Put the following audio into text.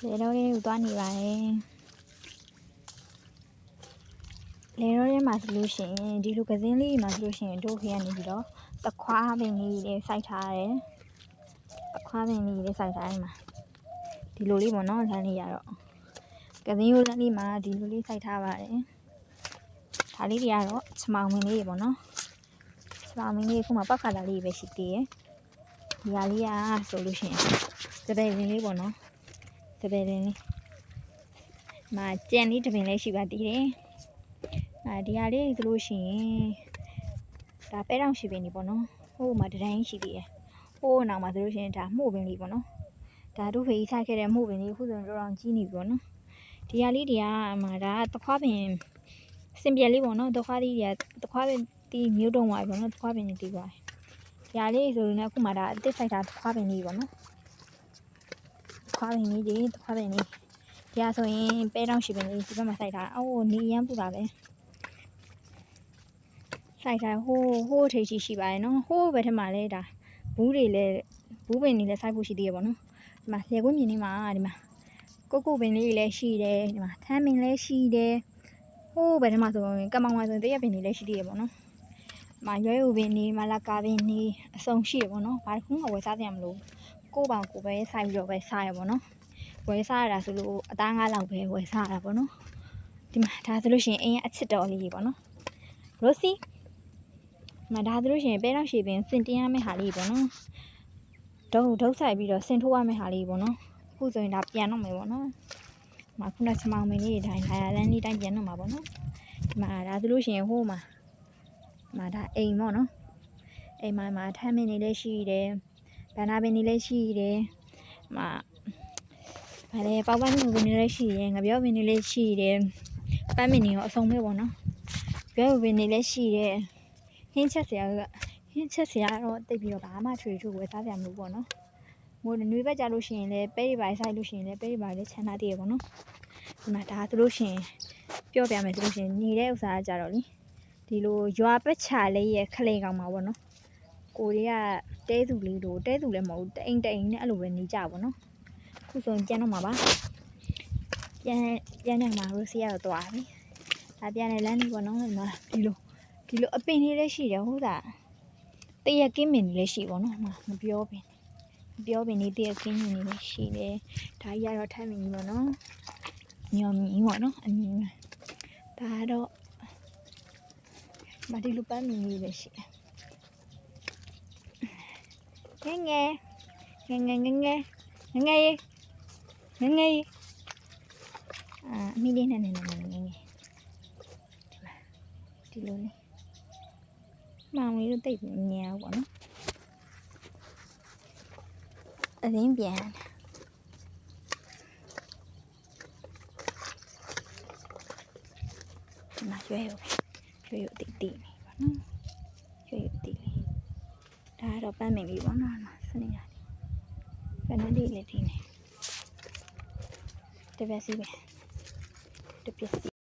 လေတော့လေးကိုသွားနေပါတယ်လေတော့လေးမှာဆိုလို့ရှိရင်ဒီလိုကစင်းလေးမှာဆိုလို့ရှိရင်တို့ဖေကနေပြီးတော့တခွားပင်လေးတွေစိုက်ထားတယ်တခွားပင်လေးတွေစိုက်ထားတယ်မှာဒီလိုလေးပေါ့နော်လမ်းလေးရတော့ကစင်းရိုးလမ်းလေးမှာဒီလိုလေးစိုက်ထားပါတယ်ဒါလေးတွေကတော့ချမောင်မင်းလေးပေါ့နော်ချမောင်မင်းလေးခုမှပောက်ခါလာလေးပဲရှိသေးတယ်ဒီဟာလေးကဆိုလို့ရှိရင်တပည့်ရင်းလေးပေါ့နော်တပည့်ရင်းလေးမှာကြံလေးတပင်လေးရှိပါသေးတယ်ဒီဟာလေးဆိုလို့ရှိရင်ဒါပဲတောင်ရှိပင်နေပေါ့နော်ဟိုမှာတတိုင်းရှိသေးတယ်ဟိုနောက်မှာဆိုလို့ရှိရင်ဒါမှုပင်လေးပေါ့နော်ဒါတို့ဖေးစိုက်ခဲ့တဲ့မှုပင်လေးအခုဆိုရင်တော်တော်ကြီးနေပြီပေါ့နော်ဒီဟာလေးတွေကမှာဒါတခွားပင်စင်ပြက်လေးပေါ့နော်တခွားလေးတွေကတခွားပင်တီးမျိုးတုံးသွားပြီပေါ့နော်တခွားပင်တွေတီးသွားတယ်ဒီဟာလေးဆိုရင်အခုမှဒါအစ်စ်စိုက်တာတခွားပင်လေးပေါ့နော်တခွားပင်လေးတွေတခွားပင်လေးဒီဟာဆိုရင်ပဲတောင်ရှိပင်လေးဒီဘက်မှာစိုက်တာအိုးနေရမ်းပူတာပဲစိုက်ထားဟိုးထိပ်ရှိပါတယ်နော်ဟိုးဘက်ထက်မှာလဲဒါဘူးတွေလဲဘူးပင်တွေလဲစိုက်ဖို့ရှိသေးရပေါ့နော်ဒီမှာလေကွင်းမြင်နေမှာဒီမှာကုတ်ပင်လေးတွေလည်းရှိတယ်ဒီမှာထမ်းပင်လည်းရှိတယ်ဟိုးဘယ်ထဲမှာဆိုရင်ကမောင်မှာဆိုရင်တရက်ပင်တွေလည်းရှိသေးရပေါ့နော်ဒီမှာရွဲဥပင်တွေမလာကာပင်တွေအစုံရှိရပေါ့နော်ဘာတစ်ခုမှဝယ်စားကြမလို့ကိုပောင်ကိုပဲစိုက်ပြီးတော့ပဲစားရပေါ့နော်ဝယ်စားရတာဆိုလို့အသားငါးလောက်ပဲဝယ်စားရတာပေါ့နော်ဒီမှာဒါဆိုလို့ရှိရင်အင်းအချစ်တော်လေးပေါ့နော်ရိုစီမဒါဆိုလို့ရှိရင်ပဲတော့ရှည်ပင်စင်တင်ရမယ့်ဟာလေးပေါ့နော်ဒုတ်ဆိုင်ပြီးတော့စင်ထိုးရမယ့်ဟာလေးပေါ့နော်အခုဆိုရင်ဒါပြန်တော့မယ်ပေါ့နော်ဒီမှာခုနချမောင်မင်းလေးတိုင်းလာလန်းလေးတိုင်းပြန်တော့မှာပေါ့နော်ဒီမှာဒါဆိုလို့ရှိရင်ဟိုးမှာဒါအိမ်ပေါ့နော်အိမ်မှာထမ်းမင်းနေလည်းရှိတယ်ဗန္နာပင်နေလည်းရှိတယ်မှာဗါလေပေါက်ပန်းပင်နေလည်းရှိတယ်ငပြောပင်နေလည်းရှိတယ်ပန်းမင်းနေရောအဆုံးပဲပေါ့နော်ပြောပင်နေလည်းရှိတယ်ဟင်းချက်စရာတော့တိတ်ပြီးတော့ဘာမှထွေဝယ်စားကြမလို့ပေါ့နော်မိုးနွေးဘက်ကြလို့ရှိရင်လည်းပဲတွေပါဆိုင်လို့ရှိရင်လည်းပဲတွေပါလည်းချမ်းသာတည်းရပေါ့နော်ဒီမှာဒါဆိုလို့ရှိရင်ပြောပြမယ်ဆိုလို့ရှိရင်နေတဲ့ဥစ္စာကကြတော့လေဒီလိုရွာပက်ချလေးရဲ့ခလေကောင်မှာပေါ့နော်ကိုတွေကတဲသူလေးတို့တဲသူလည်းမဟုတ်တအိမ်နဲ့အဲ့လိုပဲနေကြပါနော်ခုဆိုရင်ပြန်တော့မှာပါပြန်နေမှာရိုစီရတော့သွားပြီဒါပြန်နေလမ်းနေပေါ့နော်ဒီလိုအပင်လေးလည်းရှိတယ်ဟုတ်တာတရက်ကင်းမင်လေးရှိပေါ့နော်မပြောပင်နေတရက်ကင်းမင်လေးရှိတယ်ဒါကြီးကတော့ထမ်းမင်ကြီးပေါ့နော်ညော်မင်းပေါ့နော်အမြင်ဒါတော့မဒီလိုပန်းမင်လေးလည်းရှိတယ်ငယ်အမိလေးနဲ့ငယ်ဒီလိုလေးမောင်လေးတို့တိတ်မြင်အောင်ပေါ့နော်အရင်းပြန်ဒီမှာရွှဲရတိတ်နေပေါ့နော်ရွှဲရတိတ်လေးဒါတော့ပန်းမင်လေးပေါ့နော်စနေရဘယ်နဲ့လေးလေးနေတပည့်စီပဲတပည့်